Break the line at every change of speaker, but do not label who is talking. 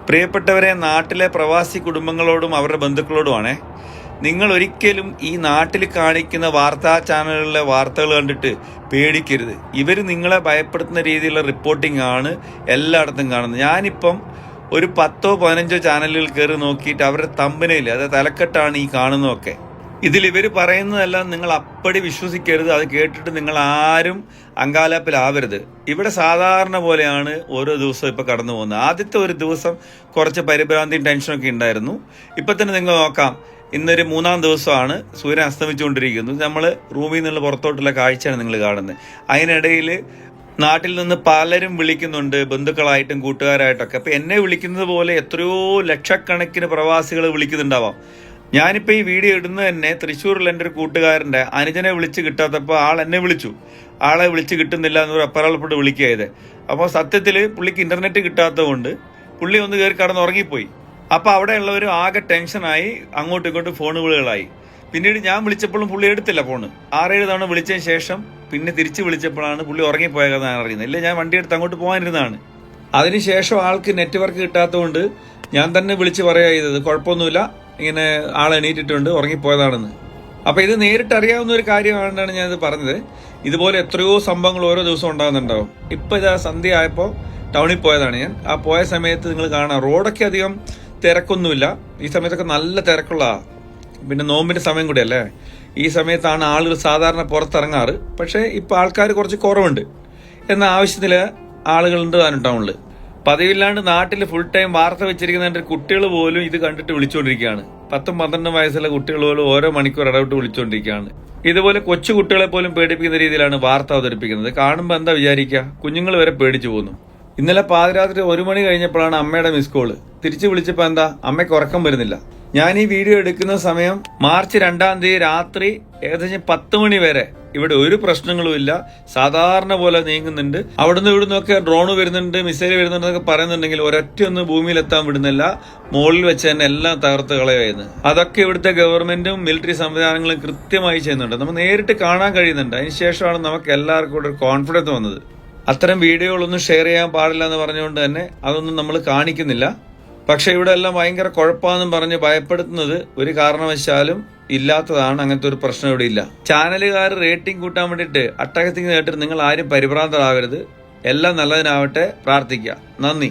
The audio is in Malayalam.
പ്രിയപ്പെട്ടവരെ, നാട്ടിലെ പ്രവാസി കുടുംബങ്ങളോടും അവരുടെ ബന്ധുക്കളോടുമാണേ, നിങ്ങൾ ഒരിക്കലും ഈ നാട്ടിൽ കാണിക്കുന്ന വാർത്താ ചാനലുകളിലെ വാർത്തകൾ കണ്ടിട്ട് പേടിക്കരുത്. ഇവർ നിങ്ങളെ ഭയപ്പെടുത്തുന്ന രീതിയിലുള്ള റിപ്പോർട്ടിംഗ് ആണ് എല്ലായിടത്തും കാണുന്നത്. ഞാനിപ്പം ഒരു 10-15 ചാനലുകൾ കയറി നോക്കിയിട്ട് അവരുടെ തമ്പനയിൽ, അതായത് തലക്കെട്ടാണ് ഈ കാണുന്നതൊക്കെ. ഇതിൽ ഇവർ പറയുന്നതെല്ലാം നിങ്ങൾ അപ്പടി വിശ്വസിക്കരുത്. അത് കേട്ടിട്ട് നിങ്ങൾ ആരും അങ്കാലാപ്പിലാവരുത്. ഇവിടെ സാധാരണ പോലെയാണ് ഓരോ ദിവസവും ഇപ്പോൾ കടന്നു പോകുന്നത്. ആദ്യത്തെ ഒരു ദിവസം കുറച്ച് പരിഭ്രാന്തിയും ടെൻഷനൊക്കെ ഉണ്ടായിരുന്നു. ഇപ്പം തന്നെ നിങ്ങൾ നോക്കാം, ഇന്നൊരു 3-ാം ദിവസമാണ്, സൂര്യൻ അസ്തമിച്ചുകൊണ്ടിരിക്കുന്നു. നമ്മൾ റൂമിൽ നിന്നുള്ള പുറത്തോട്ടുള്ള കാഴ്ചയാണ് നിങ്ങൾ കാണുന്നത്. അതിനിടയിൽ നാട്ടിൽ നിന്ന് പലരും വിളിക്കുന്നുണ്ട്, ബന്ധുക്കളായിട്ടും കൂട്ടുകാരായിട്ടൊക്കെ. അപ്പം എന്നെ വിളിക്കുന്നത് പോലെ എത്രയോ ലക്ഷക്കണക്കിന് പ്രവാസികൾ വിളിക്കുന്നുണ്ടാവാം. ഞാനിപ്പോൾ ഈ വീഡിയോ ഇടുന്നത് തന്നെ തൃശ്ശൂരിൽ എൻ്റെ ഒരു കൂട്ടുകാരൻ്റെ അനുജനെ വിളിച്ച് കിട്ടാത്തപ്പോൾ ആൾ എന്നെ വിളിച്ചു. ആളെ വിളിച്ച് കിട്ടുന്നില്ല എന്ന് അപ്പറാളപ്പെട്ട് വിളിക്കുകയത്. അപ്പോൾ സത്യത്തിൽ പുള്ളിക്ക് ഇൻ്റർനെറ്റ് കിട്ടാത്തതുകൊണ്ട് പുള്ളി ഒന്ന് കയറി കടന്നുറങ്ങിപ്പോയി. അപ്പോൾ അവിടെയുള്ളവർ ആകെ ടെൻഷനായി, അങ്ങോട്ടും ഇങ്ങോട്ടും ഫോൺ വിളികളായി. പിന്നീട് ഞാൻ വിളിച്ചപ്പോഴും പുള്ളി എടുത്തില്ല ഫോണ്. 6-7 തവണ വിളിച്ചതിന് ശേഷം പിന്നെ തിരിച്ച് വിളിച്ചപ്പോഴാണ് പുള്ളി ഉറങ്ങിപ്പോയത് ഞാൻ അറിയുന്നത്. ഇല്ല, ഞാൻ വണ്ടി എടുത്ത് അങ്ങോട്ട് പോകാനിരുന്നതാണ്. അതിനുശേഷം ആൾക്ക് നെറ്റ്വർക്ക് കിട്ടാത്തതുകൊണ്ട് ഞാൻ തന്നെ വിളിച്ച് പറയുക ചെയ്തത്, കുഴപ്പമൊന്നുമില്ല, ഇങ്ങനെ ആൾ എണീറ്റിട്ടുണ്ട്, ഉറങ്ങിപ്പോയതാണെന്ന്. അപ്പോൾ ഇത് നേരിട്ട് അറിയാവുന്ന ഒരു കാര്യമാണെന്നാണ് ഞാനിത് പറഞ്ഞത്. ഇതുപോലെ എത്രയോ സംഭവങ്ങൾ ഓരോ ദിവസവും ഉണ്ടാകുന്നുണ്ടാവും. ഇപ്പോൾ ഇതാ സന്ധ്യ ആയപ്പോൾ ടൗണിൽ പോയതാണ് ഞാൻ. ആ പോയ സമയത്ത് നിങ്ങൾ കാണാം, റോഡൊക്കെ അധികം തിരക്കൊന്നുമില്ല. ഈ സമയത്തൊക്കെ നല്ല തിരക്കുള്ള, പിന്നെ നോമ്പിൻ്റെ സമയം കൂടിയല്ലേ, ഈ സമയത്താണ് ആളുകൾ സാധാരണ പുറത്തിറങ്ങാറ്. പക്ഷേ ഇപ്പോൾ ആൾക്കാർ കുറച്ച് കുറവുണ്ട്. എന്ന ആവശ്യത്തിൽ ആളുകളുണ്ട് താനും ടൗണിൽ. പതിവില്ലാണ്ട് നാട്ടിൽ ഫുൾ ടൈം വാർത്ത വെച്ചിരിക്കുന്ന കുട്ടികൾ പോലും ഇത് കണ്ടിട്ട് വിളിച്ചുകൊണ്ടിരിക്കുകയാണ്. 10-12 വയസ്സുള്ള കുട്ടികൾ പോലും ഓരോ മണിക്കൂർ ഇടവിട്ട് വിളിച്ചുകൊണ്ടിരിക്കുകയാണ്. ഇതുപോലെ കൊച്ചു കുട്ടികളെ പോലും പേടിപ്പിക്കുന്ന രീതിയിലാണ് വാർത്ത അവതരിപ്പിക്കുന്നത്. കാണുമ്പോൾ എന്താ വിചാരിക്കുക, കുഞ്ഞുങ്ങൾ വരെ പേടിച്ചു പോകുന്നു. ഇന്നലെ പാതിരാത്രി 1 മണി കഴിഞ്ഞപ്പോഴാണ് അമ്മയുടെ മിസ് കോള്. തിരിച്ചു വിളിച്ചപ്പോൾ എന്താ, അമ്മയ്ക്ക് ഉറക്കം വരുന്നില്ല. ഞാൻ ഈ വീഡിയോ എടുക്കുന്ന സമയം മാർച്ച് 2-ാം തീയതി രാത്രി ഏകദേശം 10 മണി വരെ ഇവിടെ ഒരു പ്രശ്നങ്ങളും ഇല്ല, സാധാരണ പോലെ നീങ്ങുന്നുണ്ട്. അവിടുന്ന് ഇവിടുന്നൊക്കെ ഡ്രോൺ വരുന്നുണ്ട്, മിസൈൽ വരുന്നുണ്ടെന്നൊക്കെ പറയുന്നുണ്ടെങ്കിൽ ഒരൊറ്റയൊന്നും ഭൂമിയിലെത്താൻ വിടുന്നില്ല. മുകളിൽ വെച്ച് തന്നെ എല്ലാം തകർത്ത് കളയുന്നത്. അതൊക്കെ ഇവിടുത്തെ ഗവൺമെന്റും മിലിറ്ററി സംവിധാനങ്ങളും കൃത്യമായി ചെയ്യുന്നുണ്ട്. നമുക്ക് നേരിട്ട് കാണാൻ കഴിയുന്നുണ്ട്. അതിനുശേഷമാണ് നമുക്ക് എല്ലാവർക്കും കൂടെ ഒരു കോൺഫിഡൻസ് വന്നത്. അത്തരം വീഡിയോകളൊന്നും ഷെയർ ചെയ്യാൻ പാടില്ല എന്ന് പറഞ്ഞുകൊണ്ട് തന്നെ അതൊന്നും നമ്മൾ കാണിക്കുന്നില്ല. പക്ഷെ ഇവിടെ എല്ലാം ഭയങ്കര കുഴപ്പമാണെന്നും പറഞ്ഞ് ഭയപ്പെടുത്തുന്നത് ഒരു കാരണവശാലും ഇല്ലാത്തതാണ്. അങ്ങനത്തെ ഒരു പ്രശ്നം ഇവിടെ ഇല്ല. ചാനലുകാർ റേറ്റിംഗ് കൂട്ടാൻ വേണ്ടിയിട്ട് അട്ടഹസിങ് കേട്ടിട്ട് നിങ്ങൾ ആരും പരിഭ്രാന്തരാകരുത്. എല്ലാം നല്ലതിനാവട്ടെ, പ്രാർത്ഥിക്കുക. നന്ദി.